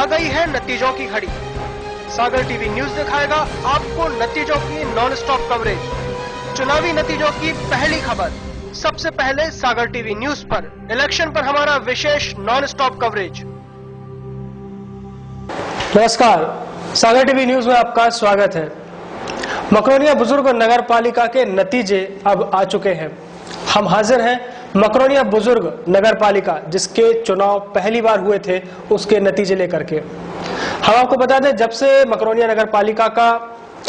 आ गई है नतीजों की घड़ी। सागर टीवी न्यूज दिखाएगा आपको नतीजों की नॉन स्टॉप कवरेज। चुनावी नतीजों की पहली खबर सबसे पहले सागर टीवी न्यूज पर। इलेक्शन पर हमारा विशेष नॉन स्टॉप कवरेज। नमस्कार, सागर टीवी न्यूज में आपका स्वागत है। मकरोनिया बुजुर्ग नगर पालिका के नतीजे अब आ चुके हैं। हम हाजिर हैं मकरोनिया बुजुर्ग नगर पालिका जिसके चुनाव पहली बार हुए थे उसके नतीजे लेकर के। हम आपको बता दें, जब से मकरोनिया नगर पालिका का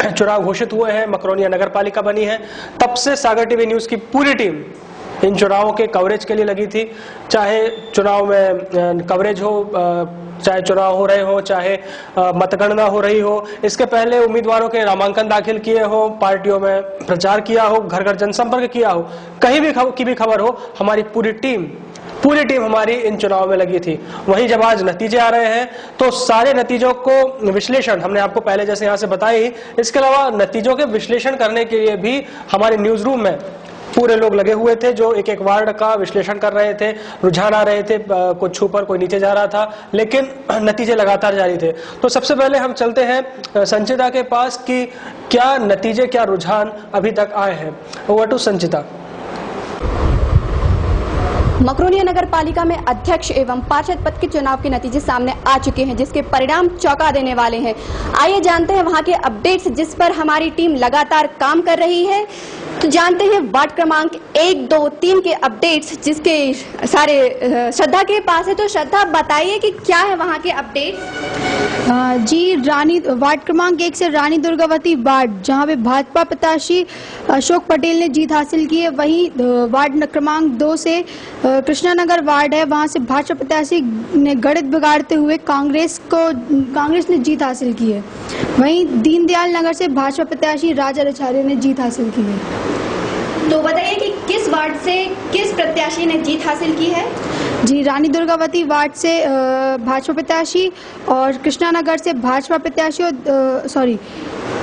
चुनाव घोषित हुए हैं, मकरोनिया नगर पालिका बनी है, तब से सागर टीवी न्यूज की पूरी टीम इन चुनावों के कवरेज के लिए लगी थी। चाहे चुनाव में कवरेज हो, चाहे चुनाव हो रहे हो, चाहे मतगणना हो रही हो, इसके पहले उम्मीदवारों के नामांकन दाखिल किए हो, पार्टियों में प्रचार किया हो, घर घर जनसंपर्क किया हो, कहीं भी की भी खबर हो, हमारी पूरी टीम हमारी इन चुनाव में लगी थी। वहीं जब आज नतीजे आ रहे हैं तो सारे नतीजों को विश्लेषण हमने आपको पहले जैसे यहाँ से बताई, इसके अलावा नतीजों के विश्लेषण करने के लिए भी हमारे न्यूज रूम में पूरे लोग लगे हुए थे जो एक एक वार्ड का विश्लेषण कर रहे थे, रुझान आ रहे थे, कुछ ऊपर कोई नीचे जा रहा था, लेकिन नतीजे लगातार जारी थे। तो सबसे पहले हम चलते हैं संचिता के पास कि क्या नतीजे, क्या रुझान अभी तक आए हैं। ओवर टू संचिता। मकरोनिया नगर पालिका में अध्यक्ष एवं पार्षद पद के चुनाव के नतीजे सामने आ चुके हैं जिसके परिणाम चौंका देने वाले हैं। आइए जानते हैं वहां के अपडेट्स जिस पर हमारी टीम लगातार काम कर रही है। तो जानते हैं वार्ड क्रमांक 1, 2, 3 के अपडेट्स जिसके सारे श्रद्धा के पास है। तो श्रद्धा बताइए कि क्या है वहां के अपडेट्स। जी, वार्ड क्रमांक 1 से रानी दुर्गावती वार्ड जहां पे भाजपा प्रत्याशी अशोक पटेल ने जीत हासिल की है। वहीं वार्ड क्रमांक 2 से कृष्णा नगर वार्ड है, वहां से भाजपा प्रत्याशी ने गणित बिगाड़ते हुए कांग्रेस ने जीत हासिल की है। वहीं दीनदयाल नगर से भाजपा प्रत्याशी राजा आचार्य ने जीत हासिल की है। तो बताइए कि किस वार्ड से किस प्रत्याशी ने जीत हासिल की है। जी, रानी दुर्गावती वार्ड से भाजपा प्रत्याशी और कृष्णा नगर से भाजपा प्रत्याशी और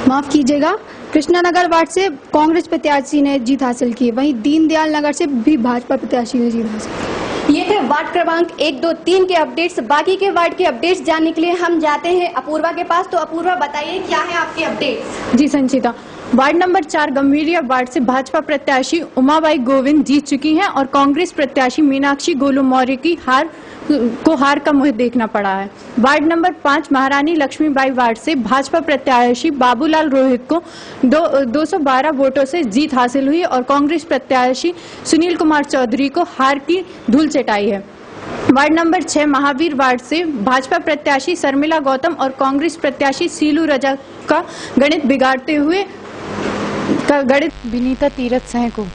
माफ कीजिएगा, कृष्णा नगर वार्ड से कांग्रेस प्रत्याशी ने जीत हासिल की। वहीं दीनदयाल नगर से भी भाजपा प्रत्याशी ने जीत हासिल की। ये थे वार्ड क्रमांक 1, 2, 3 के अपडेट्स। बाकी के वार्ड के अपडेट्स जानने के लिए हम जाते हैं अपूर्वा के पास। तो अपूर्वा बताइए क्या है आपके अपडेट्स। जी संचिता, वार्ड नंबर 4 गंभीरिया वार्ड से भाजपा प्रत्याशी उमाबाई गोविंद जीत चुकी हैं और कांग्रेस प्रत्याशी मीनाक्षी गोलू मौर्य की हार का मुंह देखना पड़ा है। वार्ड नंबर 5 महारानी लक्ष्मीबाई वार्ड से भाजपा प्रत्याशी बाबूलाल रोहित को 212 वोटों से जीत हासिल हुई और कांग्रेस प्रत्याशी सुनील कुमार चौधरी को हार की धूल चटाई है। वार्ड नंबर 6 महावीर वार्ड से भाजपा प्रत्याशी शर्मिला गौतम और कांग्रेस प्रत्याशी सीलू रजा का गणित बिगाड़ते हुए विनीता तीरथ सह को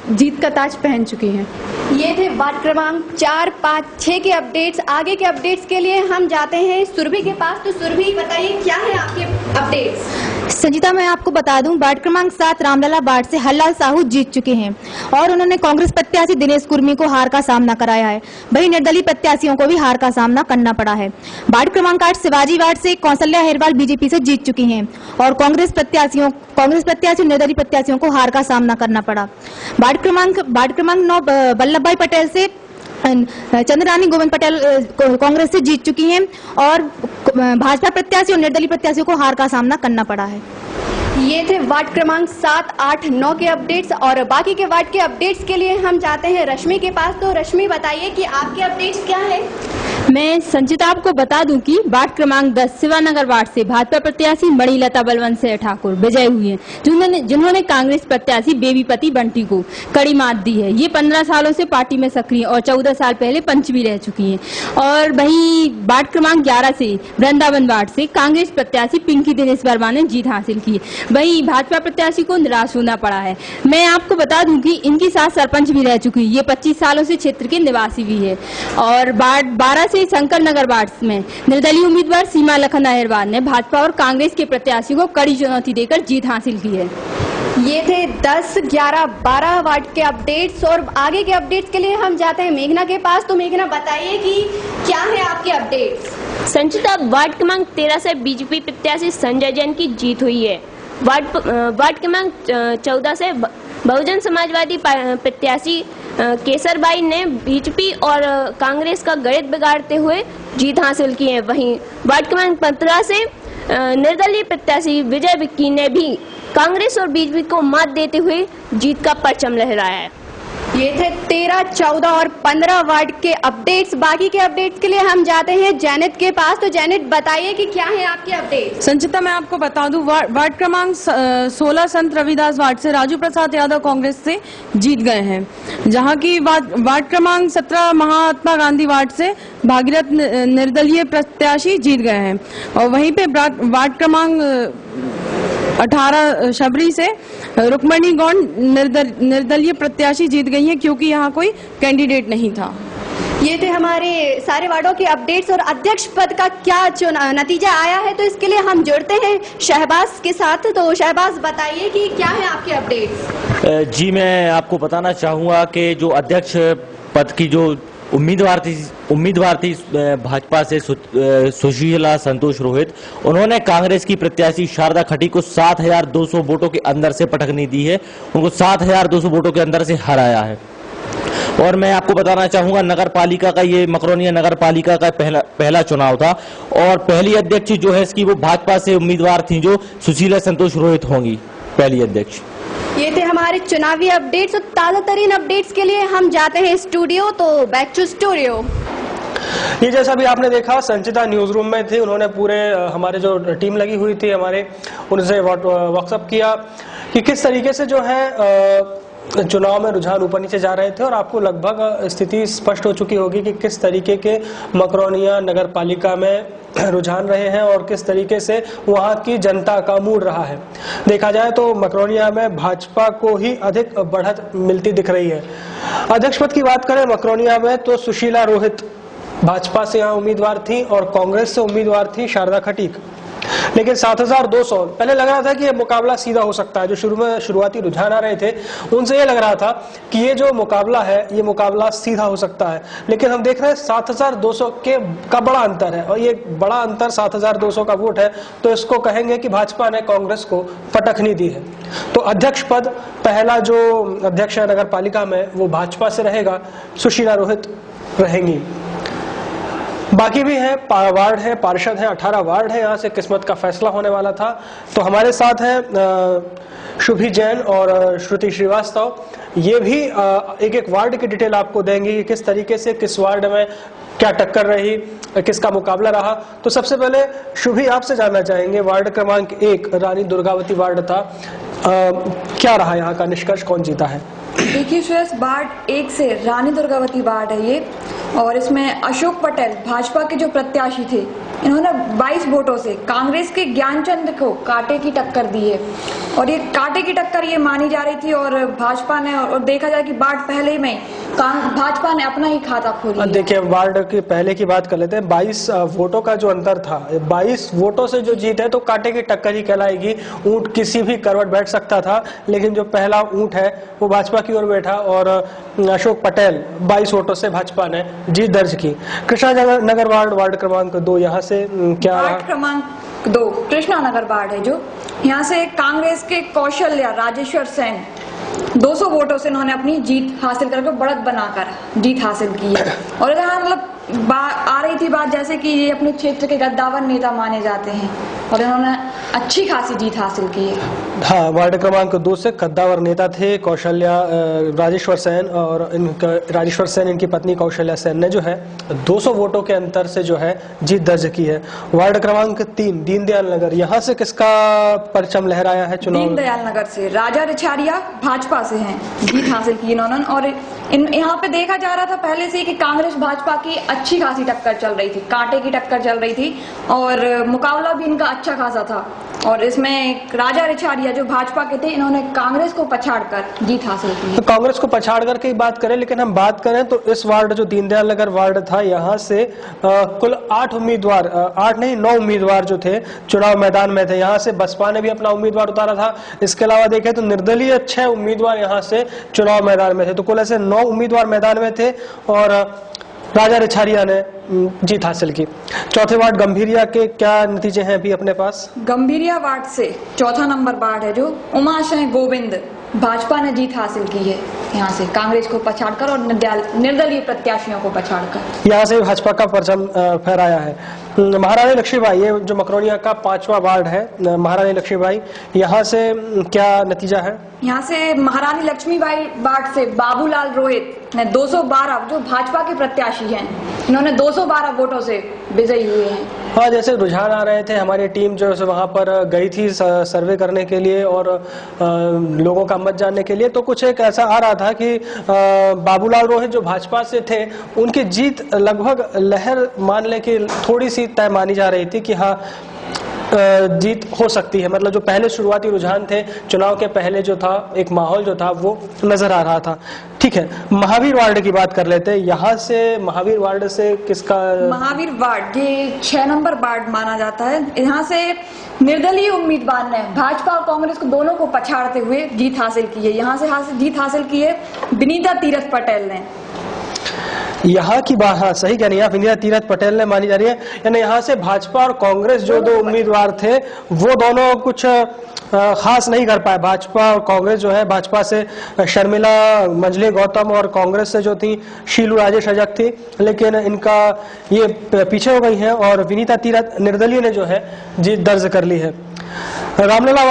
जीत का ताज पहन चुकी हैं। ये थे वार्ड क्रमांक 4, 5, 6 के अपडेट्स। आगे के अपडेट्स के लिए हम जाते हैं सुरभि के पास। तो सुरभि बताइए क्या है आपके अपडेट्स। संजीता, मैं आपको बता दूं, वार्ड क्रमांक 7 रामलला वार्ड से हल्लाल साहू जीत चुके हैं और उन्होंने कांग्रेस प्रत्याशी दिनेश कुर्मी को हार का सामना कराया है। वहीं निर्दलीय प्रत्याशियों को भी हार का सामना करना पड़ा है। वार्ड क्रमांक 8 शिवाजी वार्ड से कौशल्या अहिरवाल बीजेपी से जीत चुकी हैं और कांग्रेस प्रत्याशी और निर्दलीय प्रत्याशियों को हार का सामना करना पड़ा। वार्ड क्रमांक 9 वल्लभ भाई पटेल से चंद्रानी गोविंद पटेल कांग्रेस से जीत चुकी हैं और भाजपा प्रत्याशी और निर्दलीय प्रत्याशियों को हार का सामना करना पड़ा है। ये थे वार्ड क्रमांक 7, 8, 9 के अपडेट्स और बाकी के वार्ड के अपडेट्स के लिए हम जाते हैं रश्मि के पास। तो रश्मि बताइए कि आपके अपडेट्स क्या है। मैं संचिता आपको बता दूं कि वार्ड क्रमांक 10 शिवानगर वार्ड से भाजपा प्रत्याशी मणिलता बलवंत सिंह ठाकुर विजय हुई हैं, जिन्होंने कांग्रेस प्रत्याशी बेबीपति बंटी को कड़ी मात दी है। ये 15 सालों से पार्टी में सक्रिय और 14 साल पहले पंच भी रह चुकी हैं। और वहीं वार्ड क्रमांक 11 से वृंदावन वार्ड से कांग्रेस प्रत्याशी पिंकी दिनेश वर्मा ने जीत हासिल की। वहीं भाजपा प्रत्याशी को निराश होना पड़ा है। मैं आपको बता दूं कि इनकी सास सरपंच भी रह चुकी है। ये 25 सालों से क्षेत्र के निवासी भी है। और वार्ड 12 से शंकर नगर वार्ड में निर्दलीय उम्मीदवार सीमा लखन अहिरवाल ने भाजपा और कांग्रेस के प्रत्याशी को कड़ी चुनौती देकर जीत हासिल की है। ये थे 10, 11, 12 वार्ड के अपडेट्स और आगे के अपडेट्स के लिए हम जाते हैं मेघना के पास। तो मेघना बताइए कि क्या है आपके अपडेट्स। संचिता, वार्ड क्रमांक 13 से बीजेपी प्रत्याशी संजय जैन की जीत हुई है। वार्ड क्रमांक 14 से बहुजन समाजवादी प्रत्याशी केसरबाई ने बीजेपी और कांग्रेस का गणित बिगाड़ते हुए जीत हासिल की है। वहीं वार्ड क्रमांक 15 से निर्दलीय प्रत्याशी विजय विक्की ने भी कांग्रेस और बीजेपी को मात देते हुए जीत का परचम लहराया है। ये थे 13, 14 और 15 वार्ड के अपडेट्स। बाकी के अपडेट्स के लिए हम जाते हैं जैनेट के पास। तो जैनेट, बताइए कि क्या है आपके अपडेट। संचिता, मैं आपको बता दूं, वार्ड क्रमांक 16 संत रविदास वार्ड से राजू प्रसाद यादव कांग्रेस से जीत गए हैं, जहां की वार्ड क्रमांक 17 महात्मा गांधी वार्ड से भागीरथ निर्दलीय प्रत्याशी जीत गए हैं। और वहीं पे वार्ड क्रमांक 18 शबरी से रुक्मणी गौड़ निर्दलीय प्रत्याशी जीत गई हैं, क्योंकि यहाँ कोई कैंडिडेट नहीं था। ये थे हमारे सारे वार्डों के अपडेट्स। और अध्यक्ष पद का क्या नतीजा आया है, तो इसके लिए हम जुड़ते हैं शहबाज के साथ। तो शहबाज, बताइए कि क्या है आपके अपडेट्स। जी, मैं आपको बताना चाहूँगा कि जो अध्यक्ष पद की जो उम्मीदवार थी भाजपा से सुशीला संतोष रोहित, उन्होंने कांग्रेस की प्रत्याशी शारदा खटी को 7,200 वोटों के अंदर से पटकनी दी है। उनको 7,200 वोटों के अंदर से हराया है। और मैं आपको बताना चाहूंगा, नगर पालिका का ये मकरोनिया नगर पालिका का पहला चुनाव था और पहली अध्यक्ष जो है इसकी वो भाजपा से उम्मीदवार थी, जो सुशीला संतोष रोहित होंगी पहली अध्यक्ष। ये थे हमारे चुनावी अपडेट्स। और ताजा तरीन अपडेट्स के लिए हम जाते हैं स्टूडियो। तो बैक टू स्टूडियो। ये जैसा भी आपने देखा, संचिता न्यूज रूम में थी। उन्होंने पूरे हमारे जो टीम लगी हुई थी हमारे, उनसे व्हाट्सएप किया कि किस तरीके से जो है चुनाव में रुझान ऊपर नीचे जा रहे थे। और आपको लगभग स्थिति स्पष्ट हो चुकी होगी कि किस तरीके के मकरोनिया नगर पालिका में रुझान रहे हैं और किस तरीके से वहां की जनता का मूड रहा है। देखा जाए तो मकरोनिया में भाजपा को ही अधिक बढ़त मिलती दिख रही है। अध्यक्ष पद की बात करें मकरोनिया में, तो सुशीला रोहित भाजपा से यहाँ उम्मीदवार थी और कांग्रेस से उम्मीदवार थी शारदा खटीक। लेकिन 7,200 पहले लग रहा था कि ये मुकाबला सीधा हो सकता है। जो शुरुआती रुझान आ रहे थे उनसे ये लग रहा था कि ये जो मुकाबला है ये मुकाबला सीधा हो सकता है। लेकिन हम देख रहे हैं 7,200 का बड़ा अंतर है और ये बड़ा अंतर 7,200 का वोट है, तो इसको कहेंगे कि भाजपा ने कांग्रेस को पटखनी दी है। तो अध्यक्ष पद पहला जो अध्यक्ष है नगर पालिका में वो भाजपा से रहेगा, सुशीला रोहित रहेंगी। बाकी भी है वार्ड है, पार्षद है, 18 वार्ड है, यहाँ से किस्मत का फैसला होने वाला था। तो हमारे साथ है शुभी जैन और श्रुति श्रीवास्तव। ये भी एक एक वार्ड की डिटेल आपको देंगे कि किस तरीके से किस वार्ड में क्या टक्कर रही, किसका मुकाबला रहा। तो सबसे पहले शुभी आपसे जानना चाहेंगे, वार्ड क्रमांक 1 रानी दुर्गावती वार्ड था, क्या रहा यहाँ का निष्कर्ष, कौन जीता है? देखिए सुरेश, वार्ड 1 से रानी दुर्गावती वार्ड है ये, और इसमें अशोक पटेल भाजपा के जो प्रत्याशी थे, इन्होंने 22 वोटों से कांग्रेस के ज्ञानचंद को कांटे की टक्कर दी है। और ये कांटे की टक्कर ये मानी जा रही थी और भाजपा ने, और देखा जाए कि वार्ड पहले में भाजपा ने अपना ही खाता खोल लिया। देखिए, वार्ड की पहले की बात कर लेते हैं। 22 वोटों का जो अंतर था, 22 वोटों से जो जीत है तो कांटे की टक्कर ही कहलाएगी। ऊंट किसी भी करवट बैठ सकता था, लेकिन जो पहला ऊंट है वो भाजपा की ओर बैठा और अशोक पटेल 22 वोटों से भाजपा ने जीत दर्ज की। कृष्णा नगर वार्ड क्रमांक 2, यहाँ से क्या? वार्ड क्रमांक 2 कृष्णा नगर वार्ड है, जो यहाँ से कांग्रेस के कौशल्या राजेश्वर सेन 200 वोटों से इन्होंने अपनी जीत हासिल करके बढ़त बनाकर जीत हासिल की है। और यहाँ मतलब आ रही थी बात जैसे कि ये अपने क्षेत्र के गद्दावर नेता माने जाते हैं और इन्होंने अच्छी खासी जीत हासिल की है। हाँ, वार्ड क्रमांक 2 से कद्दावर नेता थे कौशल्या राजेश्वर सेन, और राजेश्वर सेन इनकी पत्नी कौशल्या सेन ने जो है 200 वोटों के अंतर से जो है जीत दर्ज की है। वार्ड क्रमांक 3 दीनदयाल नगर, यहाँ से किसका परचम लहराया है चुनाव? दीनदयाल नगर से राजा रिछारिया भाजपा से हैं, जीत हासिल की इन्होंने। और यहाँ पे देखा जा रहा था पहले से कि कांग्रेस भाजपा की अच्छी खासी टक्कर चल रही थी, कांटे की टक्कर चल रही थी और मुकाबला भी इनका अच्छा खासा था। और इसमें राजा रिछारिया जो भाजपा के थे, इन्होंने कांग्रेस को पछाड़कर जीत हासिल की। तो कांग्रेस को पछाड़ करके बात करें, लेकिन हम बात करें तो इस वार्ड जो दीनदयाल नगर वार्ड था, यहाँ से कुल 8 उम्मीदवार, 8 नहीं 9 उम्मीदवार जो थे चुनाव मैदान में थे। यहाँ से बसपा ने भी अपना उम्मीदवार उतारा था। इसके अलावा देखें तो निर्दलीय 6 उम्मीदवार यहाँ से चुनाव मैदान में थे। तो कुल ऐसे 9 उम्मीदवार मैदान में थे और राजा रिछारिया ने जीत हासिल की। चौथे वार्ड गंभीरिया के क्या नतीजे हैं अभी अपने पास? गंभीरिया वार्ड से 4था नंबर वार्ड है, जो उमाशय गोविंद भाजपा ने जीत हासिल की है। यहाँ से कांग्रेस को पछाड़कर और निर्दलीय प्रत्याशियों को पछाड़कर यहाँ से भाजपा का परचम फहराया है। महारानी लक्ष्मीबाई, ये जो मकरोनिया का 5वां वार्ड है, महारानी लक्ष्मीबाई, यहाँ से क्या नतीजा है? यहाँ से महारानी लक्ष्मीबाई वार्ड से बाबूलाल रोहित ने 212, जो भाजपा के प्रत्याशी हैं, इन्होंने 212 वोटों से विजयी हुए हैं। हाँ, जैसे रुझान आ रहे थे, हमारी टीम जो है वहाँ पर गई थी सर्वे करने के लिए और लोगों का मत जानने के लिए, तो कुछ एक ऐसा आ रहा था कि बाबूलाल रोहित जो भाजपा से थे, उनकी जीत लगभग लहर मानने की थोड़ी सी तय मानी जा रही थी कि हाँ जीत हो सकती है। मतलब जो पहले शुरुआती रुझान थे, चुनाव के पहले जो था एक माहौल जो था वो नजर आ रहा था। ठीक है, महावीर वार्ड की बात कर लेते हैं। यहाँ से महावीर वार्ड से किसका? महावीर वार्ड ये 6 नंबर वार्ड माना जाता है। यहाँ से निर्दलीय उम्मीदवार ने भाजपा और कांग्रेस को दोनों को पछाड़ते हुए जीत हासिल की है। यहाँ से जीत हासिल की है विनीता तीरथ पटेल ने। यहाँ की बात, हाँ सही कह रही है, विनीता तीरथ पटेल ने मानी जा रही है। यानी यहाँ से भाजपा और कांग्रेस जो दो उम्मीदवार थे वो दोनों कुछ खास नहीं कर पाए। भाजपा और कांग्रेस जो है, भाजपा से शर्मिला मंजली गौतम और कांग्रेस से जो थी शीलू राजेश अजक थी, लेकिन इनका ये पीछे हो गई हैं और विनीता तीरथ निर्दलीय ने जो है जीत दर्ज कर ली है। रामलला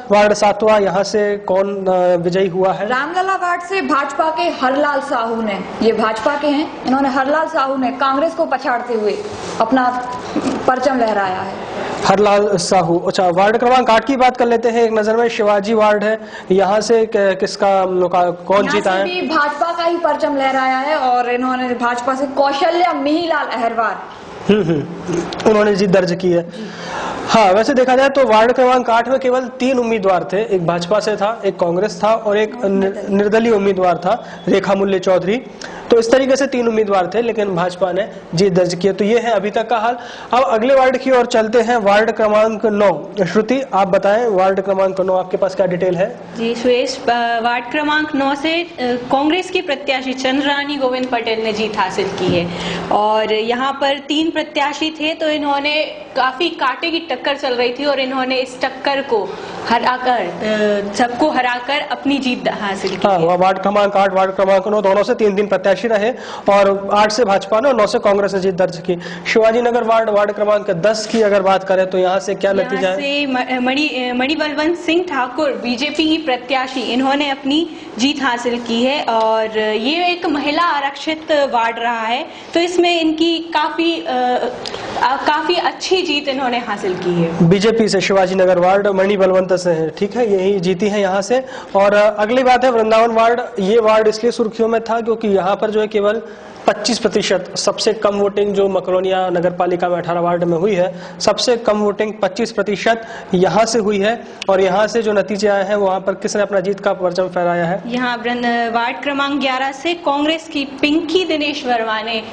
वार्ड 7वां, यहाँ से कौन विजयी हुआ है? रामलला वार्ड से भाजपा के हरलाल साहू ने, ये भाजपा के हैं, इन्होंने हरलाल साहू ने कांग्रेस को पछाड़ते हुए अपना परचम लहराया है। हरलाल साहू। अच्छा, वार्ड क्रमांक 8 की बात कर लेते हैं एक नजर में। शिवाजी वार्ड है, यहाँ से किसका कौन जीता है? भी भाजपा का ही परचम लहराया है और इन्होंने भाजपा से कौशल्या मिहीलाल अहरवार उन्होंने जीत दर्ज की है। हाँ, वैसे देखा जाए तो वार्ड क्रमांक 8 में केवल 3 उम्मीदवार थे। एक भाजपा से था, एक कांग्रेस था और एक निर्दलीय उम्मीदवार था, रेखा मूल्य चौधरी। तो इस तरीके से 3 उम्मीदवार थे, लेकिन भाजपा ने जीत दर्ज की है। तो ये है अभी तक का हाल। अब अगले वार्ड की ओर चलते हैं, वार्ड क्रमांक 9। श्रुति, आप बताएं वार्ड क्रमांक 9 आपके पास क्या डिटेल है? जी सुरेश, वार्ड क्रमांक 9 से कांग्रेस की प्रत्याशी चंद्रानी गोविंद पटेल ने जीत हासिल की है और यहाँ पर 3 प्रत्याशी थे, तो इन्होंने काफी कांटे की टक्कर चल रही थी और इन्होंने इस टक्कर को हराकर, सबको हराकर अपनी जीत हासिल की। हाँ, वार्ड क्रमांक 8, वार्ड क्रमांक 9 दोनों से 3 प्रत्याशी रहे और 8 से भाजपा ने और 9 से कांग्रेस ने जीत दर्ज की। शिवाजी नगर वार्ड क्रमांक 10 की अगर बात करें तो यहाँ से क्या नतीजा है? मणिबलवंत सिंह ठाकुर बीजेपी की प्रत्याशी, इन्होंने अपनी जीत हासिल की है और ये एक महिला आरक्षित वार्ड रहा है, तो इसमें इनकी काफी अच्छी जीत इन्होंने हासिल की है। बीजेपी से शिवाजी नगर वार्ड मणिबलवंत से है, ठीक है, यही जीती है यहाँ से। और अगली बात है वृंदावन वार्ड। ये वार्ड इसलिए सुर्खियों में था क्योंकि यहाँ पर जो है केवल 25%, सबसे कम वोटिंग जो मकरोनिया नगर पालिका में 18 वार्ड में हुई है, सबसे कम वोटिंग 25% यहाँ से हुई है। और यहाँ से जो नतीजे आए हैं वहाँ पर किसने अपना जीत का परचम फहराया है? यहाँ वार्ड क्रमांक 11 से कांग्रेस की पिंकी दिनेश वर्मा ने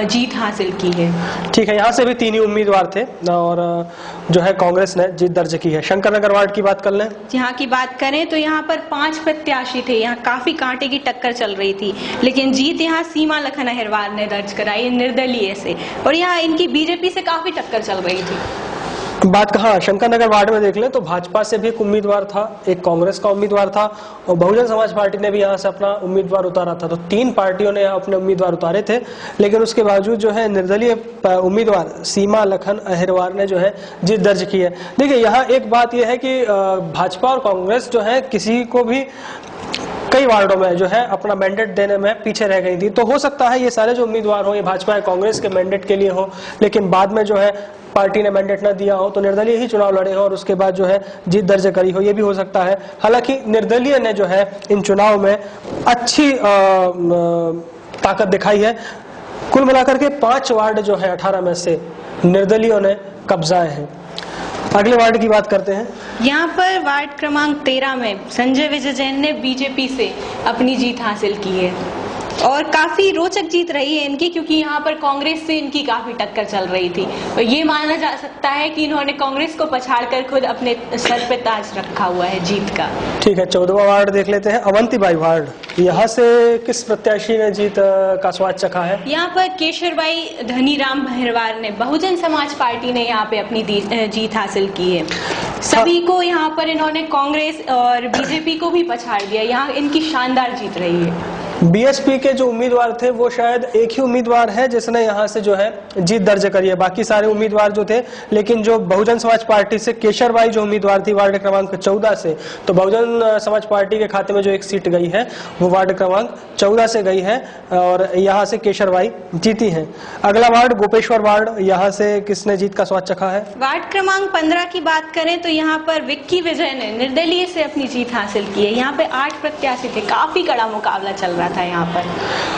जीत हासिल की है। ठीक है, यहाँ से भी 3 ही उम्मीदवार थे और जो है कांग्रेस ने जीत दर्ज की है। शंकर नगर वार्ड की बात कर लें। यहाँ की बात करें तो यहाँ पर 5 प्रत्याशी थे, यहाँ काफी कांटे की टक्कर चल रही थी, लेकिन जीत यहाँ सीमा लखन अहिरवार ने दर्ज कराई निर्दलीय से और यहाँ इनकी बीजेपी से काफी टक्कर चल रही थी। बात कहाँ शंकर नगर वार्ड में देख लें तो भाजपा से भी एक उम्मीदवार था, एक कांग्रेस का उम्मीदवार था और बहुजन समाज पार्टी ने भी यहाँ से अपना उम्मीदवार उतारा था। तो 3 पार्टियों ने अपने उम्मीदवार उतारे थे, लेकिन उसके बावजूद जो है निर्दलीय उम्मीदवार सीमा लखन अहिरवार ने जो है जीत दर्ज की है। देखिए, यहाँ एक बात यह है कि भाजपा और कांग्रेस जो है किसी को भी कई वार्डों में जो है अपना मैंडेट देने में पीछे रह गई थी। तो हो सकता है ये सारे जो उम्मीदवार हो ये भाजपा या कांग्रेस के मैंडेट के लिए हो, लेकिन बाद में जो है पार्टी ने मैंडेट न दिया हो तो निर्दलीय ही चुनाव लड़े हो और उसके बाद जो है जीत दर्ज करी हो, ये भी हो सकता है। हालांकि निर्दलीय ने जो है इन चुनाव में अच्छी ताकत दिखाई है। कुल मिलाकर के 5 वार्ड जो है 18 में से निर्दलीयों ने कब्जाए हैं। अगले वार्ड की बात करते हैं। यहाँ पर वार्ड क्रमांक 13 में संजय विजय जैन ने बीजेपी से अपनी जीत हासिल की है और काफी रोचक जीत रही है इनकी, क्योंकि यहाँ पर कांग्रेस से इनकी काफी टक्कर चल रही थी और ये माना जा सकता है कि इन्होंने कांग्रेस को पछाड़कर खुद अपने सर पे ताज रखा हुआ है जीत का। ठीक है, 14वां वार्ड देख लेते हैं। अवंतीबाई वार्ड, यहाँ से किस प्रत्याशी ने जीत का स्वाद चखा है? यहाँ पर केशरबाई धनीराम अहिरवार ने, बहुजन समाज पार्टी ने यहाँ पे अपनी जीत हासिल की है। सभी को यहाँ पर इन्होंने कांग्रेस और बीजेपी को भी पछाड़ दिया। यहाँ इनकी शानदार जीत रही है। बीएसपी के जो उम्मीदवार थे वो शायद एक ही उम्मीदवार है जिसने यहाँ से जो है जीत दर्ज करी है, बाकी सारे उम्मीदवार जो थे, लेकिन जो बहुजन समाज पार्टी से केशरबाई जो उम्मीदवार थी वार्ड क्रमांक 14 से, तो बहुजन समाज पार्टी के खाते में जो एक सीट गई है वो वार्ड क्रमांक 14 से गई है और यहाँ से केशरबाई जीती है। अगला वार्ड गोपेश्वर वार्ड, यहाँ से किसने जीत का स्वाद चखा है? वार्ड क्रमांक 15 की बात करें तो यहाँ पर विक्की विजय ने निर्दलीय से अपनी जीत हासिल की है। यहाँ पे 8 प्रत्याशी थे, काफी कड़ा मुकाबला चल रहा था यहाँ पर,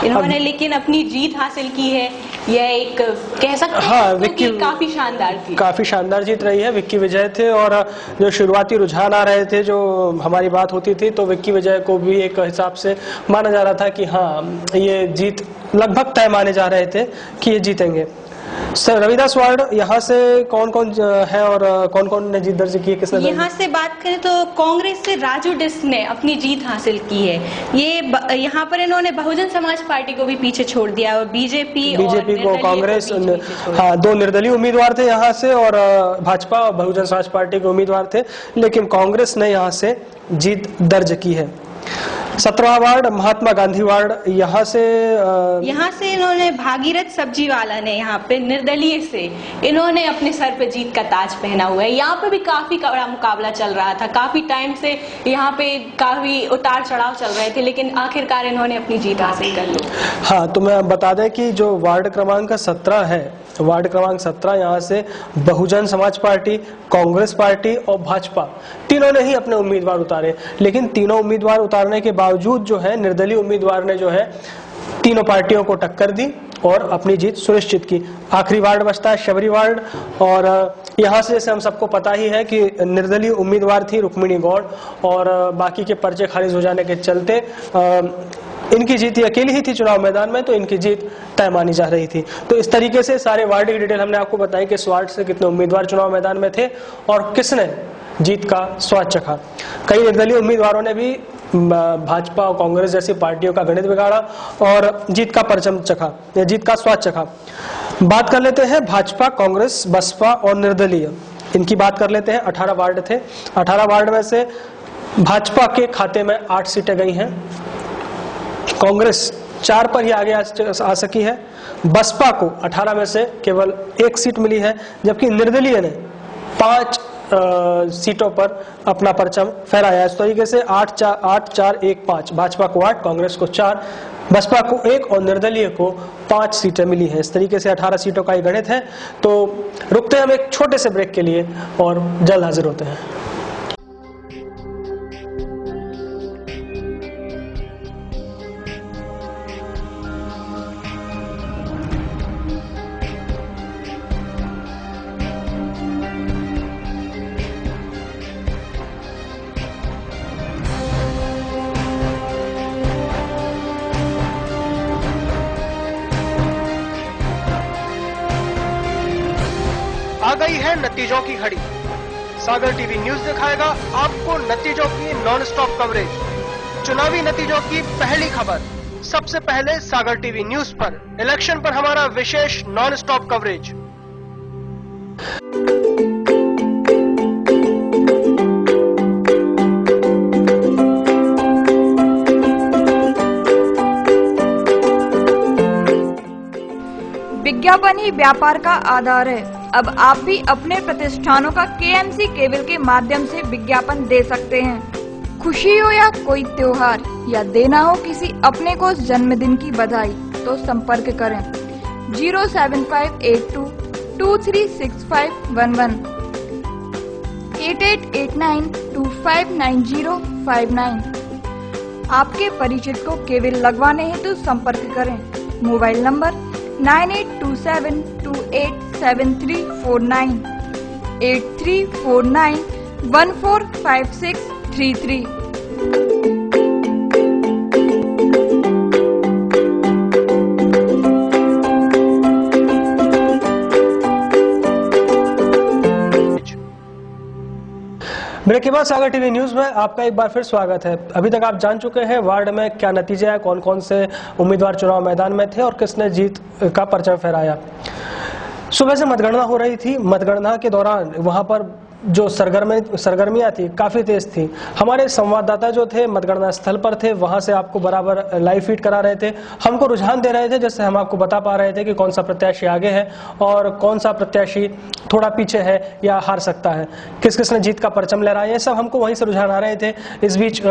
इन्होंने लेकिन अपनी जीत हासिल की है। यह एक कह सकते हैं विक्की काफी शानदार थी, काफी शानदार जीत रही है। विक्की विजय थे और जो शुरुआती रुझान आ रहे थे, जो हमारी बात होती थी, तो विक्की विजय को भी एक हिसाब से माना जा रहा था कि हाँ ये जीत लगभग तय माने जा रहे थे कि ये जीतेंगे। सर रविदास वार्ड, यहाँ से कौन कौन है और कौन कौन ने जीत दर्ज की है, किसने? यहाँ से बात करें तो कांग्रेस से राजू डिस्क ने अपनी जीत हासिल की है। ये यहाँ पर इन्होंने बहुजन समाज पार्टी को भी पीछे छोड़ दिया और बीजेपी को, कांग्रेस, हाँ 2 निर्दलीय उम्मीदवार थे यहाँ से और भाजपा और बहुजन समाज पार्टी के उम्मीदवार थे, लेकिन कांग्रेस ने यहाँ से जीत दर्ज की है। 17वां वार्ड महात्मा गांधी वार्ड, यहाँ से इन्होंने भागीरथ सब्जी वाला ने यहाँ पे निर्दलीय से इन्होंने अपने सर पे जीत का ताज पहना हुआ है। यहाँ पे भी काफी कड़ा मुकाबला चल रहा था, काफी टाइम से यहाँ पे काफी उतार चढ़ाव चल रहे थे, लेकिन आखिरकार इन्होंने अपनी जीत हासिल कर ली। हाँ, तो मैं बता दें कि जो वार्ड क्रमांक 17 है, वार्ड क्रमांक 17 यहाँ से बहुजन समाज पार्टी, कांग्रेस पार्टी और भाजपा तीनों ने ही अपने उम्मीदवार उतारे, लेकिन तीनों उम्मीदवार उतारने के बावजूद जो है निर्दलीय उम्मीदवार ने जो है तीनों पार्टियों को टक्कर दी और अपनी जीत सुनिश्चित की। आखिरी वार्ड बचता है शबरी वार्ड और यहाँ से जैसे हम सबको पता ही है कि निर्दलीय उम्मीदवार थी रुक्मिणी गौड़ और बाकी के पर्चे खारिज हो जाने के चलते इनकी जीत ही अकेली ही थी चुनाव मैदान में, तो इनकी जीत तय मानी जा रही थी। तो इस तरीके से सारे वार्ड की डिटेल हमने आपको बताई कि इस वार्ड से कितने उम्मीदवार चुनाव मैदान में थे और किसने जीत का स्वाद चखा। कई निर्दलीय उम्मीदवारों ने भी भाजपा और कांग्रेस जैसी पार्टियों का गणित बिगाड़ा और जीत का परचम चखा या जीत का स्वाद चखा। बात कर लेते हैं भाजपा, कांग्रेस, बसपा और निर्दलीय, इनकी बात कर लेते हैं। 18 वार्ड थे, 18 वार्ड में से भाजपा के खाते में 8 सीटें गई हैं, कांग्रेस 4 पर ही आगे आ सकी है, बसपा को 18 में से केवल 1 सीट मिली है, जबकि निर्दलीय ने 5 सीटों पर अपना परचम फहराया। इस तरीके से 8-4-1-5, भाजपा को 8, कांग्रेस को 4, बसपा को 1 और निर्दलीय को 5 सीटें मिली हैं। इस तरीके से 18 सीटों का ही गणित है। तो रुकते हैं हम एक छोटे से ब्रेक के लिए और जल्द हाजिर होते हैं। आ गई है नतीजों की घड़ी। सागर टीवी न्यूज दिखाएगा आपको नतीजों की नॉन स्टॉप कवरेज। चुनावी नतीजों की पहली खबर सबसे पहले सागर टीवी न्यूज पर। इलेक्शन पर हमारा विशेष नॉन स्टॉप कवरेज। विज्ञापन ही व्यापार का आधार है। अब आप भी अपने प्रतिष्ठानों का केएमसी केबल के माध्यम से विज्ञापन दे सकते हैं। खुशी हो या कोई त्योहार या देना हो किसी अपने को जन्मदिन की बधाई, तो संपर्क करें 07582236511 8889259059। आपके परिचित को केबल लगवाने हेतु संपर्क करें। Mobile number 9827287349 8349145633। ब्रेक के बाद सागर टीवी न्यूज में आपका एक बार फिर स्वागत है। अभी तक आप जान चुके हैं वार्ड में क्या नतीजे है, कौन कौन से उम्मीदवार चुनाव मैदान में थे और किसने जीत का परचम फहराया। सुबह से मतगणना हो रही थी। मतगणना के दौरान वहां पर जो सरगर्मियां थी काफी तेज थी। हमारे संवाददाता जो थे मतगणना स्थल पर थे, वहां से आपको बराबर लाइव फीड करा रहे थे, हमको रुझान दे रहे थे, जिससे हम आपको बता पा रहे थे कि कौन सा प्रत्याशी आगे है और कौन सा प्रत्याशी थोड़ा पीछे है या हार सकता है, किस किसने जीत का परचम लहराया, ये सब हमको वहीं से रुझान आ रहे थे। इस बीच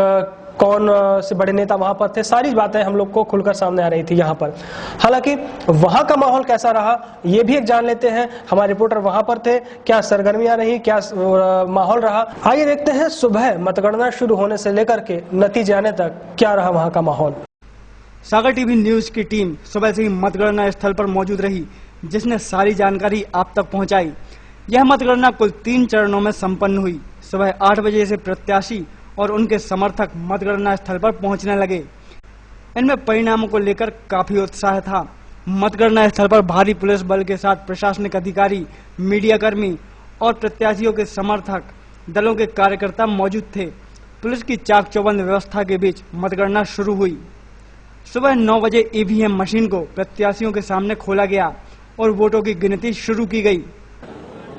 कौन से बड़े नेता वहां पर थे, सारी बातें हम लोग को खुलकर सामने आ रही थी यहाँ पर। हालांकि वहां का माहौल कैसा रहा ये भी एक जान लेते हैं, हमारे रिपोर्टर वहां पर थे, क्या सरगर्मियां रही, क्या माहौल रहा। आइए देखते हैं सुबह मतगणना शुरू होने से लेकर के नतीजे आने तक क्या रहा वहां का माहौल। सागर टीवी न्यूज की टीम सुबह से ही मतगणना स्थल पर मौजूद रही, जिसने सारी जानकारी आप तक पहुंचाई। यह मतगणना कुल 3 चरणों में संपन्न हुई। सुबह 8 बजे से प्रत्याशी और उनके समर्थक मतगणना स्थल पर पहुंचने लगे। इनमें परिणामों को लेकर काफी उत्साह था। मतगणना स्थल पर भारी पुलिस बल के साथ प्रशासनिक अधिकारी, मीडियाकर्मी और प्रत्याशियों के समर्थक दलों के कार्यकर्ता मौजूद थे। पुलिस की चाक चौबंद व्यवस्था के बीच मतगणना शुरू हुई। सुबह 9 बजे ईवीएम मशीन को प्रत्याशियों के सामने खोला गया और वोटों की गिनती शुरू की गई।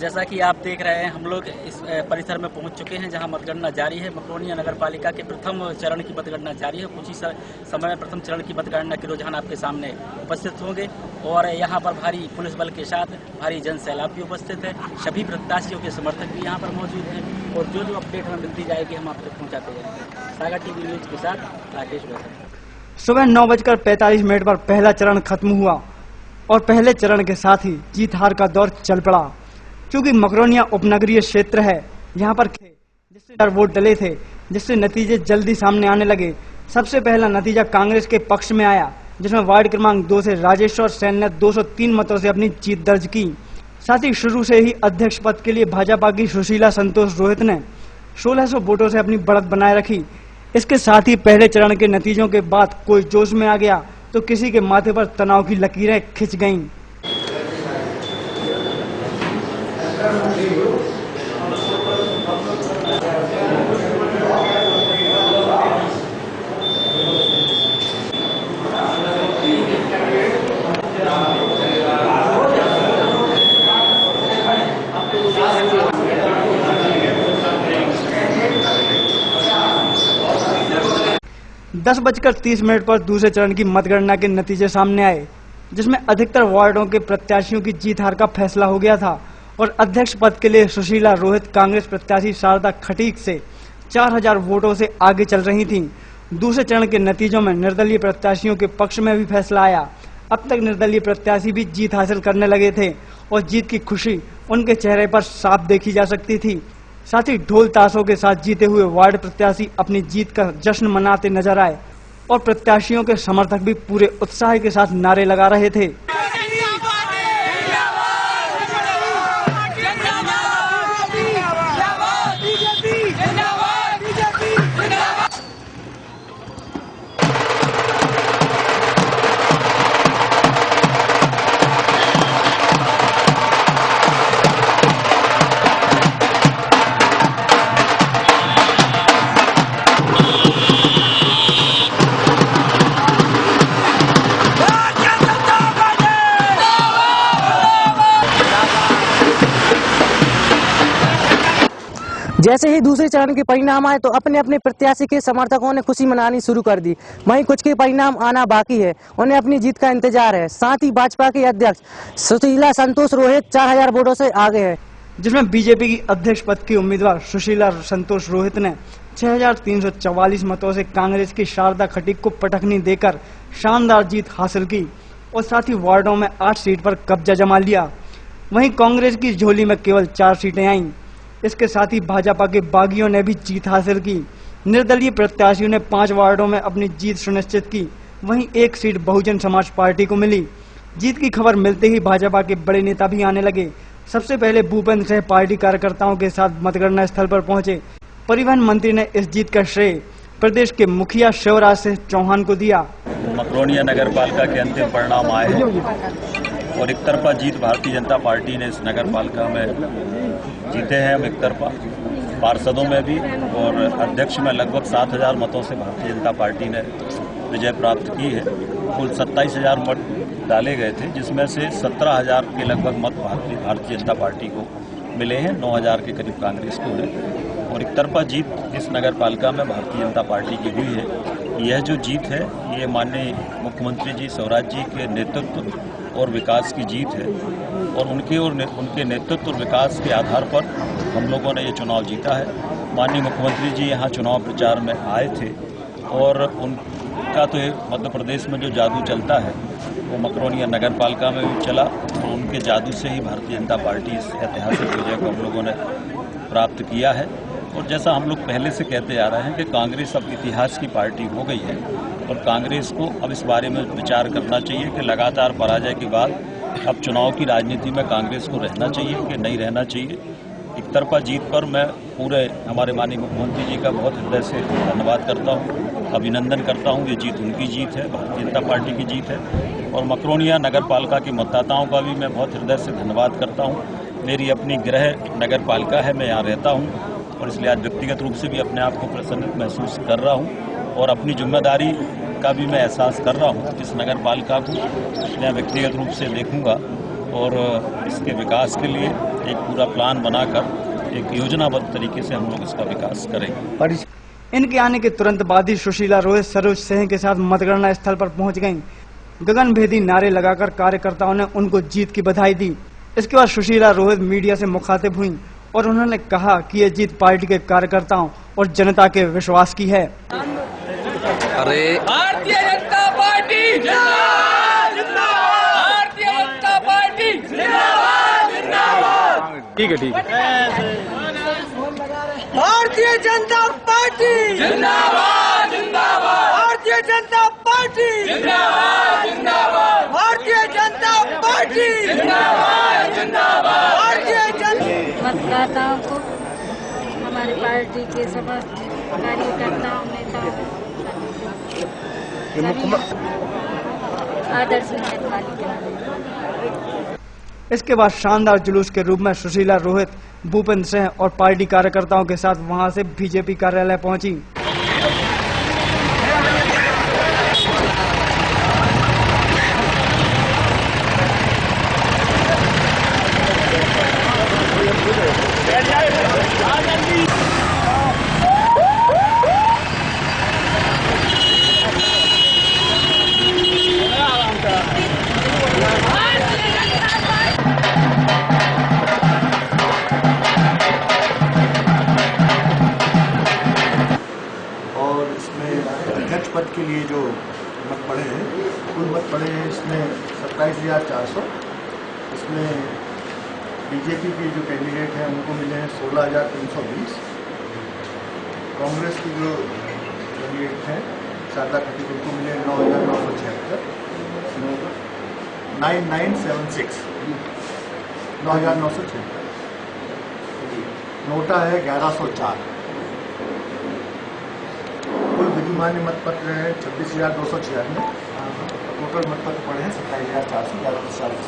जैसा कि आप देख रहे हैं, हम लोग इस परिसर में पहुंच चुके हैं जहां मतगणना जारी है। मकरोनिया नगर पालिका के प्रथम चरण की मतगणना जारी है। कुछ ही समय में प्रथम चरण की मतगणना के रुझान आपके सामने उपस्थित होंगे और यहां पर भारी पुलिस बल के साथ भारी जन सैलाब भी उपस्थित है। सभी प्रत्याशियों के समर्थक भी यहाँ पर मौजूद हैं और जो अपडेट हमें मिलती जाएगी हम आप तक पहुँचाते जाएंगे। सागर टीवी न्यूज के साथ राकेश बैठक। सुबह 9:45 पर पहला चरण खत्म हुआ और पहले चरण के साथ ही जीत हार का दौर चल पड़ा। क्योंकि मकरोनिया उपनगरीय क्षेत्र है, यहाँ पर जिससे वोट डले थे, जिससे नतीजे जल्दी सामने आने लगे। सबसे पहला नतीजा कांग्रेस के पक्ष में आया, जिसमें वार्ड क्रमांक 2 से राजेश्वर सेन ने 203 मतों से अपनी जीत दर्ज की। साथ ही शुरू से ही अध्यक्ष पद के लिए भाजपा की सुशीला संतोष रोहित ने 1600 वोटों से अपनी बढ़त बनाए रखी। इसके साथ ही पहले चरण के नतीजों के बाद कोई जोश में आ गया तो किसी के माथे पर तनाव की लकीरें खिंच गईं। दस 10:30 पर दूसरे चरण की मतगणना के नतीजे सामने आए, जिसमें अधिकतर वार्डों के प्रत्याशियों की जीत हार का फैसला हो गया था और अध्यक्ष पद के लिए सुशीला रोहित कांग्रेस प्रत्याशी शारदा खटीक से 4000 वोटों से आगे चल रही थीं। दूसरे चरण के नतीजों में निर्दलीय प्रत्याशियों के पक्ष में भी फैसला आया। अब तक निर्दलीय प्रत्याशी भी जीत हासिल करने लगे थे और जीत की खुशी उनके चेहरे पर साफ देखी जा सकती थी। साथ ही ढोल ताशों के साथ जीते हुए वार्ड प्रत्याशी अपनी जीत का जश्न मनाते नजर आए और प्रत्याशियों के समर्थक भी पूरे उत्साह के साथ नारे लगा रहे थे। जैसे ही दूसरे चरण के परिणाम आए तो अपने अपने प्रत्याशी के समर्थकों ने खुशी मनानी शुरू कर दी। वहीं कुछ के परिणाम आना बाकी है, उन्हें अपनी जीत का इंतजार है। साथ ही भाजपा के अध्यक्ष सुशीला संतोष रोहित 4000 वोटों से आगे है, जिसमें बीजेपी की अध्यक्ष पद की उम्मीदवार सुशीला संतोष रोहित ने 6344 मतों से कांग्रेस की शारदा खटीक को पटकनी देकर शानदार जीत हासिल की और साथ ही वार्डों में 8 सीट पर कब्जा जमा लिया। वहीं कांग्रेस की झोली में केवल 4 सीटें आईं। इसके साथ ही भाजपा के बागियों ने भी जीत हासिल की। निर्दलीय प्रत्याशियों ने 5 वार्डों में अपनी जीत सुनिश्चित की। वहीं 1 सीट बहुजन समाज पार्टी को मिली। जीत की खबर मिलते ही भाजपा के बड़े नेता भी आने लगे। सबसे पहले भूपेंद्र सिंह पार्टी कार्यकर्ताओं के साथ मतगणना स्थल पर पहुंचे। परिवहन मंत्री ने इस जीत का श्रेय प्रदेश के मुखिया शिवराज सिंह चौहान को दिया। मकरोनिया नगर पालिका के अंतिम परिणाम आए और एक तरफा जीत भारतीय जनता पार्टी ने इस नगर पालिका में जीते हैं। हम एक तरफा पार्षदों में भी और अध्यक्ष में लगभग 7000 मतों से भारतीय जनता पार्टी ने विजय प्राप्त की है। कुल 27000 मत डाले गए थे, जिसमें से 17000 के लगभग मत भारतीय जनता पार्टी को मिले हैं, 9,000 के करीब कांग्रेस को है और एक तरफा जीत इस नगर पालिका में भारतीय जनता पार्टी की हुई है। यह जो जीत है ये माननीय मुख्यमंत्री जी स्वराज जी के नेतृत्व और विकास की जीत है और उनके नेतृत्व और विकास के आधार पर हम लोगों ने ये चुनाव जीता है। माननीय मुख्यमंत्री जी यहाँ चुनाव प्रचार में आए थे और उनका तो मध्य प्रदेश में जो जादू चलता है वो मकरोनिया नगर पालिका में भी चला और उनके जादू से ही भारतीय जनता पार्टी इस ऐतिहासिक विजय को हम लोगों ने प्राप्त किया है। और जैसा हम लोग पहले से कहते आ रहे हैं कि कांग्रेस अब इतिहास की पार्टी हो गई है और कांग्रेस को अब इस बारे में विचार करना चाहिए कि लगातार पराजय के बाद अब चुनाव की राजनीति में कांग्रेस को रहना चाहिए कि नहीं रहना चाहिए। एक तरफा जीत पर मैं पूरे हमारे माननीय मुख्यमंत्री जी का बहुत हृदय से धन्यवाद करता हूँ, अभिनंदन करता हूँ। ये जीत उनकी जीत है, भारतीय जनता पार्टी की जीत है और मकरोनिया नगर पालिका के मतदाताओं का भी मैं बहुत हृदय से धन्यवाद करता हूँ। मेरी अपनी गृह नगर पालिका है, मैं यहाँ रहता हूँ और इसलिए आज व्यक्तिगत रूप से भी अपने आप को प्रसन्नित महसूस कर रहा हूँ और अपनी जिम्मेदारी का भी मैं एहसास कर रहा हूँ। इस नगर पालिका को मैं व्यक्तिगत रूप से देखूंगा और इसके विकास के लिए एक पूरा प्लान बनाकर एक योजनाबद्ध तरीके से हम लोग इसका विकास करेंगे। इनके आने के तुरंत बाद ही सुशीला रोहित सरोज सिंह के साथ मतगणना स्थल पर पहुंच गईं। गगनभेदी नारे लगाकर कार्यकर्ताओं ने उनको जीत की बधाई दी। इसके बाद सुशीला रोहित मीडिया से मुखातिब हुई और उन्होंने कहा कि ये जीत पार्टी के कार्यकर्ताओं और जनता के विश्वास की है। अरे भारतीय जनता पार्टी जिंदाबाद, भारतीय जनता पार्टी जिंदाबाद, जिंदाबाद। ठीक है भारतीय जनता पार्टी जिंदाबाद, जिंदाबाद। भारतीय जनता पार्टी जिंदाबाद, जिंदाबाद। भारतीय जनता पार्टी जिंदाबाद, जिंदाबाद। भारतीय जनता मतदाताओं को, हमारी पार्टी के समस्त कार्यकर्ताओं, नेताओं, आदर्श नगर पालिका। इसके बाद शानदार जुलूस के रूप में सुशीला रोहित भूपेंद्र सिंह और पार्टी कार्यकर्ताओं के साथ वहां से बीजेपी कार्यालय पहुंची। अध्यक्ष पद के लिए जो मत पड़े हैं, कुल मत पड़े हैं इसमें 27,400। इसमें बीजेपी के जो कैंडिडेट हैं उनको मिले हैं 16,320। कांग्रेस की जो कैंडिडेट हैं शारदा खटीक उनको मिले 9,976। 9976 9,976। नोटा है 1,104। कुल विधिमान्य मतपत्र है 26,296। टोटल मतपत्र पड़े हैं 27,400।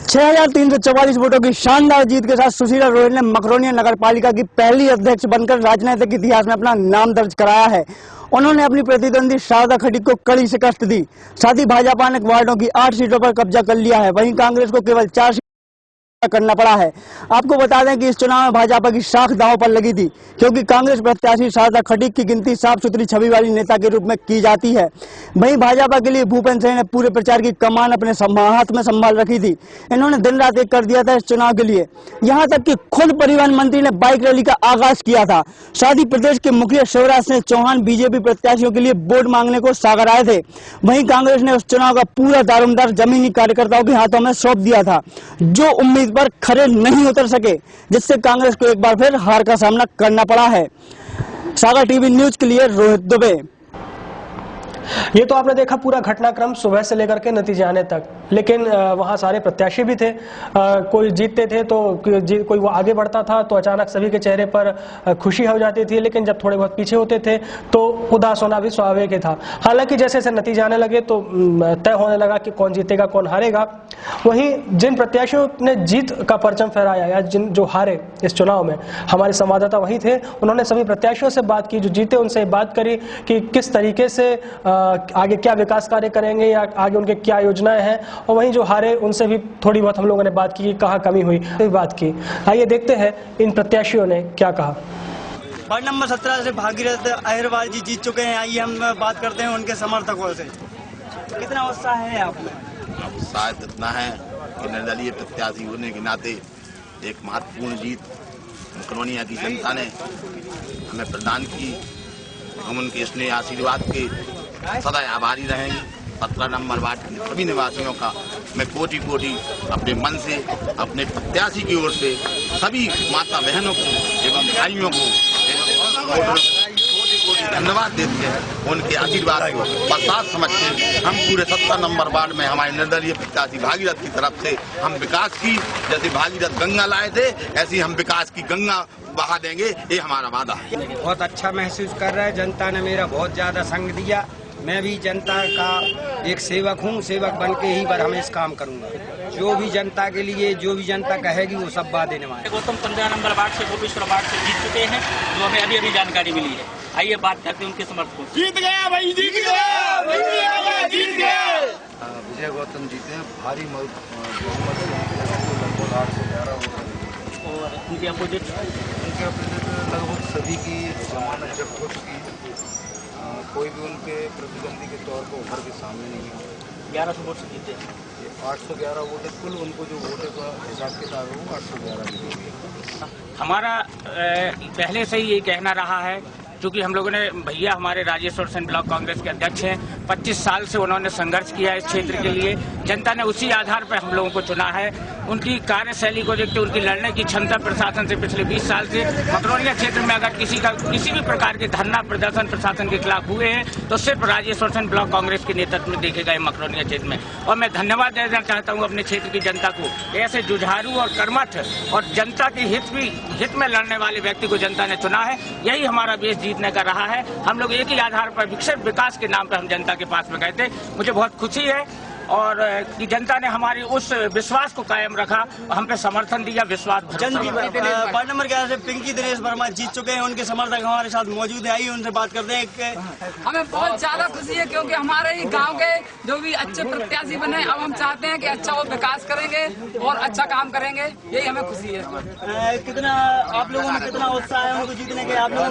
6,344 वोटों की शानदार जीत के साथ सुशीला रोहित ने मकरोनिया नगर पालिका की पहली अध्यक्ष बनकर राजनीतिक इतिहास में अपना नाम दर्ज कराया है। उन्होंने अपनी प्रतिद्वंदी शारदा खटीक को कड़ी शिकस्त दी। साथ ही भाजपा ने वार्डों की 8 सीटों पर कब्जा कर लिया है। वहीं कांग्रेस को केवल 4 करना पड़ा है। आपको बता दें कि इस चुनाव में भाजपा की शाख दांव पर लगी थी, क्योंकि कांग्रेस प्रत्याशी शारदा खटीक की गिनती साफ सुथरी छवि वाली नेता के रूप में की जाती है। वहीं भाजपा के लिए भूपेंद्र सिंह ने पूरे प्रचार की कमान अपने हाथ में संभाल रखी थी। इन्होंने दिन रात एक कर दिया था इस चुनाव के लिए। यहाँ तक कि खुद परिवहन मंत्री ने बाइक रैली का आगाज किया था। साथ ही प्रदेश के मुखिया शिवराज सिंह चौहान बीजेपी प्रत्याशियों के लिए वोट मांगने को सागर आए थे। वहीं कांग्रेस ने उस चुनाव का पूरा दारोमदार जमीनी कार्यकर्ताओं के हाथों में सौंप दिया था, जो उम्मीद पर खरे नहीं उतर सके, जिससे कांग्रेस को एक बार फिर हार का सामना करना पड़ा है। सागर टीवी न्यूज के लिए रोहित दुबे। ये तो आपने देखा पूरा घटनाक्रम सुबह से लेकर के नतीजे आने तक, लेकिन वहाँ सारे प्रत्याशी भी थे। कोई जीतते थे तो कोई वो आगे बढ़ता था तो अचानक सभी के चेहरे पर खुशी हो जाती थी, लेकिन जब थोड़े बहुत पीछे होते थे तो उदास होना भी स्वाभाविक था। हालांकि जैसे जैसे नतीजे आने लगे तो तय होने लगा कि कौन जीतेगा कौन हारेगा। वहीं जिन प्रत्याशियों ने जीत का परचम फहराया या जिन जो हारे इस चुनाव में, हमारे संवाददाता वहीं थे। उन्होंने सभी प्रत्याशियों से बात की, जो जीते उनसे बात करी कि किस तरीके से आगे क्या विकास कार्य करेंगे या आगे उनके क्या योजनाएं हैं, और वहीं जो हारे उनसे भी थोड़ी बहुत हम लोगों ने बात की कि कहाँ कमी हुई, बात की। आइए देखते हैं इन प्रत्याशियों ने क्या कहा। वार्ड नंबर 17 से भागीरथ अहिरवार जी जीत चुके हैं। आइए हम बात करते हैं उनके समर्थकों से। कितना उत्साह है आप में? उत्साह इतना है कि निर्दलीय प्रत्याशी होने के नाते एक महत्वपूर्ण जीत मकरोनिया की जनता ने हमें प्रदान की। हम उनके स्नेह आशीर्वाद के सदा आभारी रहेंगे। 17 नंबर वार्ड के सभी निवासियों का मैं कोटि कोटि अपने मन से, अपने प्रत्याशी की ओर से सभी माता बहनों को एवं भाइयों को धन्यवाद देते हैं। उनके आशीर्वाद को प्रसाद समझते हम पूरे 17 नंबर वार्ड में हमारे निर्दलीय प्रत्याशी भागीरथ की तरफ से हम विकास की, जैसे भागीरथ गंगा लाए थे ऐसी हम विकास की गंगा बहा देंगे, ये हमारा वादा है। बहुत अच्छा महसूस कर रहा है। जनता ने मेरा बहुत ज्यादा संग दिया। मैं भी जनता का एक सेवक हूँ। सेवक बन के ही पर हमें इस काम करूँगा। जो भी जनता के लिए जो भी जनता कहेगी वो सब बात देने वाले। गौतम 15 नंबर वार्ड से गोपेश्वर वार्ड से जीत चुके हैं, जो हमें अभी अभी जानकारी मिली है। आइए बात करते हैं उनके समर्थकों से। जीत गया भाई, जीत गया, जीत गया। विजय गौतम जीते हैं भारी बहुमत से, लगभग 8 से 11 वोट। और उनके अपोजिट लगभग सभी की जमानत जब्त हो चुकी है। कोई भी उनके प्रतिद्वंदी के तौर पर उभर के सामने नहीं है। 1100 वोट से जीते हैं। 811 वोट है कुल। उनको जो वोट का हिसाब किताब है वो 811। हमारा पहले से ही ये कहना रहा है, क्योंकि हम लोगों ने भैया हमारे राजेश्वर सेन ब्लॉक कांग्रेस के अध्यक्ष हैं। 25 साल से उन्होंने संघर्ष किया इस क्षेत्र के लिए। जनता ने उसी आधार पर हम लोगों को चुना है। उनकी कार्यशैली को देखते, उनकी लड़ने की क्षमता प्रशासन से पिछले 20 साल से मकरोनिया क्षेत्र में अगर किसी भी प्रकार के धरना प्रदर्शन प्रशासन के खिलाफ हुए हैं तो सिर्फ राजेश्वर सेन ब्लॉक कांग्रेस के नेतृत्व में देखे गए मकरोनिया क्षेत्र में। और मैं धन्यवाद देना चाहता हूँ अपने क्षेत्र की जनता को। ऐसे जुझारू और कर्मठ और जनता के हित में लड़ने वाले व्यक्ति को जनता ने चुना है। यही हमारा बेस जीतने का रहा है। हम लोग एक ही आधार पर विकसित विकास के नाम पर हम जनता के पास में गए थे। मुझे बहुत खुशी है और कि जनता ने हमारी उस विश्वास को कायम रखा, हम पे समर्थन दिया, विश्वास। वार्ड नंबर 11 से पिंकी दिनेश वर्मा जीत चुके हैं। उनके समर्थक हमारे साथ मौजूद है। आइए उनसे बात करते हैं। हमें बहुत ज्यादा खुशी है क्योंकि हमारे ही गांव के जो भी अच्छे प्रत्याशी बने, अब हम चाहते हैं कि अच्छा वो विकास करेंगे और अच्छा काम करेंगे। यही हमें खुशी है। कितना आप लोगों में कितना उत्साह है उनको जीतने के? आप लोगों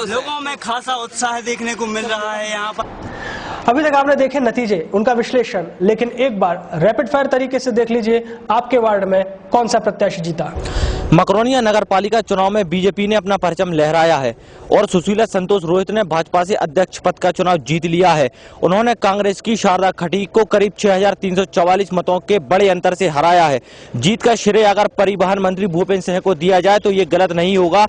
लोगों में खासा उत्साह देखने को मिल रहा है यहाँ पर। अभी तक आपने देखे नतीजे, उनका विश्लेषण, लेकिन एक बार रैपिड फायर तरीके से देख लीजिए आपके वार्ड में कौन सा प्रत्याशी जीता। मकरोनिया नगर पालिका चुनाव में बीजेपी ने अपना परचम लहराया है और सुशीला संतोष रोहित ने भाजपा से अध्यक्ष पद का चुनाव जीत लिया है। उन्होंने कांग्रेस की शारदा खटीक को करीब 6344 मतों के बड़े अंतर से हराया है। जीत का श्रेय अगर परिवहन मंत्री भूपेंद्र सिंह को दिया जाए तो ये गलत नहीं होगा,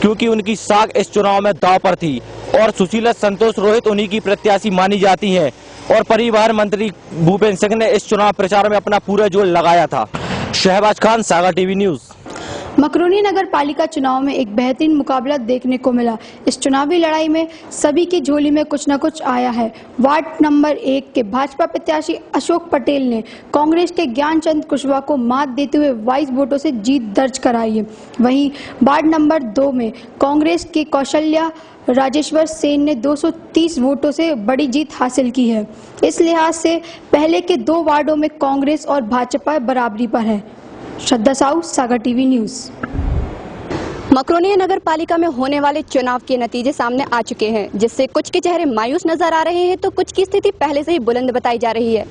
क्योंकि उनकी साख इस चुनाव में दांव पर थी और सुशीला संतोष रोहित उन्हीं की प्रत्याशी मानी जाती है। और परिवहन मंत्री भूपेंद्र सिंह ने इस चुनाव प्रचार में अपना पूरा जोर लगाया था। शहबाज खान, सागर टीवी न्यूज। मकरोनिया नगर पालिका चुनाव में एक बेहतरीन मुकाबला देखने को मिला। इस चुनावी लड़ाई में सभी की झोली में कुछ न कुछ आया है। वार्ड नंबर 1 के भाजपा प्रत्याशी अशोक पटेल ने कांग्रेस के ज्ञानचंद कुशवाहा को मात देते हुए 22 वोटों से जीत दर्ज कराई है। वहीं वार्ड नंबर 2 में कांग्रेस के कौशल्या राजेश्वर सेन ने 230 वोटों से बड़ी जीत हासिल की है। इस लिहाज से पहले के 2 वार्डों में कांग्रेस और भाजपा बराबरी पर है। श्रद्धा साहू, सागर टीवी न्यूज। मकरोनिया नगर पालिका में होने वाले चुनाव के नतीजे सामने आ चुके हैं, जिससे कुछ के चेहरे मायूस नजर आ रहे हैं तो कुछ की स्थिति पहले से ही बुलंद बताई जा रही है।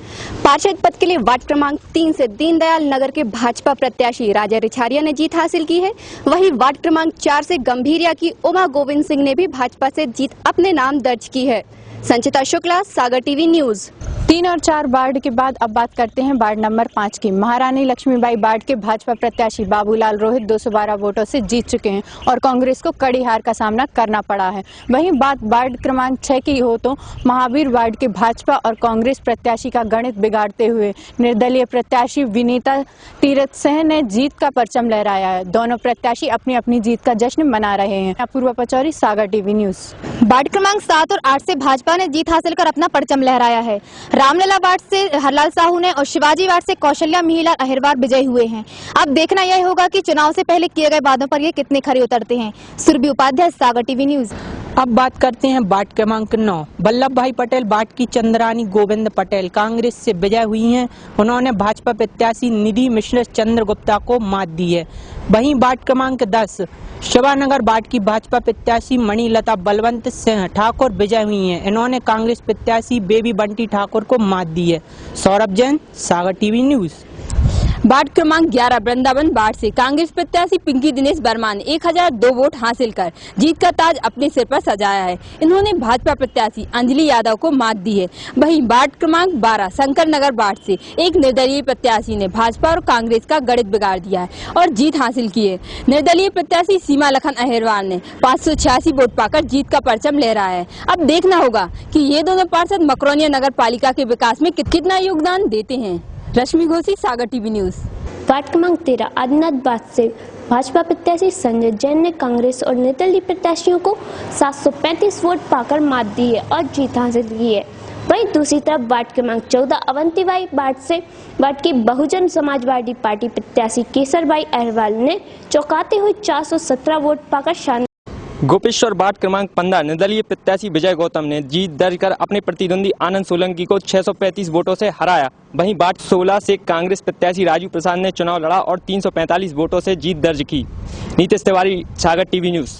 पार्षद पद के लिए वार्ड क्रमांक 3 से दीनदयाल नगर के भाजपा प्रत्याशी राजा रिछारिया ने जीत हासिल की है। वहीं वार्ड क्रमांक 4 से गंभीरिया की उमा गोविंद सिंह ने भी भाजपा से जीत अपने नाम दर्ज की है। संचिता शुक्ला, सागर टीवी न्यूज। 3 और 4 वार्ड के बाद अब बात करते हैं वार्ड नंबर 5 की। महारानी लक्ष्मीबाई वार्ड के भाजपा प्रत्याशी बाबूलाल रोहित 212 वोटों से जीत चुके हैं और कांग्रेस को कड़ी हार का सामना करना पड़ा है। वहीं बात वार्ड क्रमांक 6 की हो तो महावीर वार्ड के भाजपा और कांग्रेस प्रत्याशी का गणित बिगाड़ते हुए निर्दलीय प्रत्याशी विनीता तीरथ सिंह ने जीत का परचम लहराया है। दोनों प्रत्याशी अपनी अपनी जीत का जश्न मना रहे हैं। अपूर्वा पचौरी, सागर टीवी न्यूज। वार्ड क्रमांक 7 और 8 से भाजपा ने जीत हासिल कर अपना परचम लहराया है। रामलला वार्ड से हरलाल साहू ने और शिवाजी वार्ड से कौशल्या मिहिलाल अहिरवार विजयी हुए हैं। अब देखना यह होगा कि चुनाव से पहले किए गए वादों पर ये कितने खरे उतरते हैं। सुरभि उपाध्याय, सागर टीवी न्यूज। अब बात करते हैं वार्ड क्रमांक 9। वल्लभ भाई पटेल वार्ड की चंद्रानी गोविंद पटेल कांग्रेस से विजय हुई हैं। उन्होंने भाजपा प्रत्याशी निधि मिश्र चंद्रगुप्ता को मात दी है। वहीं वार्ड क्रमांक 10 शिवानगर वार्ड की भाजपा प्रत्याशी मणिलता बलवंत सिंह ठाकुर विजय हुई हैं। इन्होंने कांग्रेस प्रत्याशी बेबी बंटी ठाकुर को मात दी है। सौरभ जैन, सागर टीवी न्यूज। वार्ड क्रमांक 11 वृंदावन वार्ड से कांग्रेस प्रत्याशी पिंकी दिनेश वर्मा ने 1002 वोट हासिल कर जीत का ताज अपने सिर पर सजाया है। इन्होंने भाजपा प्रत्याशी अंजलि यादव को मात दी है। वहीं वार्ड क्रमांक 12 शंकर नगर वार्ड से एक निर्दलीय प्रत्याशी ने भाजपा और कांग्रेस का गणित बिगाड़ दिया है और जीत हासिल की है। निर्दलीय प्रत्याशी सीमा लखन अहिरवार ने 586 वोट पाकर जीत का परचम लहराया है। अब देखना होगा कि ये दोनों पार्षद मकरोनिया नगर पालिका के विकास में कितना योगदान देते हैं। रश्मि घोषी, सागर टीवी न्यूज। वार्ड क्रमांक 13 आदिनाथ वार्ड से भाजपा प्रत्याशी संजय जैन ने कांग्रेस और निर्दलीय प्रत्याशियों को 735 वोट पाकर मात दी है और जीत हासिल की है। वहीं दूसरी तरफ वार्ड क्रमांक 14 अवंतीबाई वार्ड से वार्ड की बहुजन समाजवादी पार्टी प्रत्याशी केसरबाई अहिरवार ने चौंकाते हुए 417 वोट पाकर शानदार। गोपेश्वर वार्ड क्रमांक 15 निर्दलीय प्रत्याशी विजय गौतम ने जीत दर्ज कर अपने प्रतिद्वंदी आनंद सोलंकी को 635 वोटों से हराया। वहीं वार्ड 16 से कांग्रेस प्रत्याशी राजू प्रसाद ने चुनाव लड़ा और 345 वोटों से जीत दर्ज की। नीतीश तिवारी, सागर टीवी न्यूज।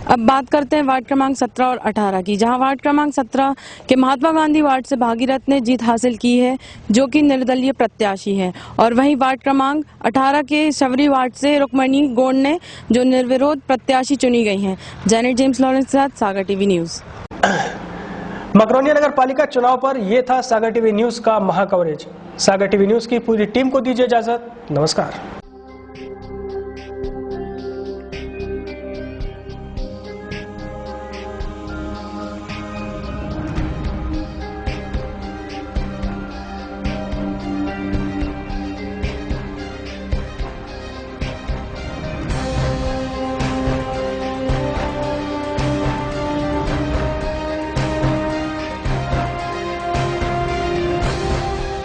अब बात करते हैं वार्ड क्रमांक 17 और 18 की, जहां वार्ड क्रमांक 17 के महात्मा गांधी वार्ड से भागीरथ ने जीत हासिल की है, जो कि निर्दलीय प्रत्याशी है। और वहीं वार्ड क्रमांक 18 के शबरी वार्ड से रुक्मणी गोंड ने जो निर्विरोध प्रत्याशी चुनी गई हैं। जेनेट जेम्स लॉरेंस के साथ सागर टीवी न्यूज। मकरोनिया नगर पालिका चुनाव पर यह था सागर टीवी न्यूज का महा कवरेज। सागर टीवी न्यूज की पूरी टीम को दीजिए इजाजत। नमस्कार।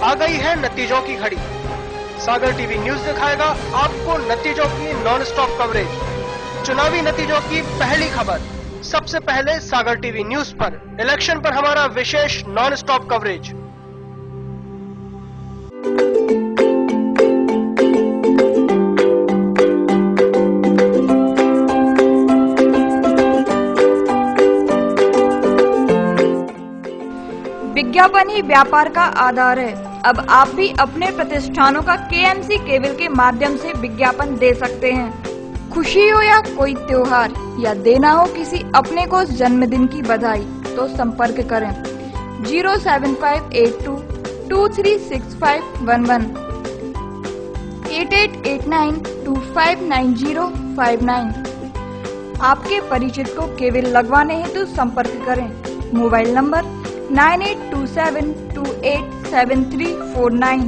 आ गई है नतीजों की घड़ी। सागर टीवी न्यूज दिखाएगा आपको नतीजों की नॉन स्टॉप कवरेज। चुनावी नतीजों की पहली खबर सबसे पहले सागर टीवी न्यूज पर। इलेक्शन पर हमारा विशेष नॉन स्टॉप कवरेज। विज्ञापन ही व्यापार का आधार है। अब आप भी अपने प्रतिष्ठानों का केएमसी केबल के माध्यम से विज्ञापन दे सकते हैं। खुशी हो या कोई त्योहार या देना हो किसी अपने को जन्मदिन की बधाई, तो संपर्क करें 07582236511 8889259059। आपके परिचित को केबल लगवाने हेतु संपर्क करें। Mobile number 9827287349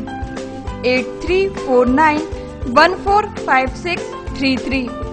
8349145633।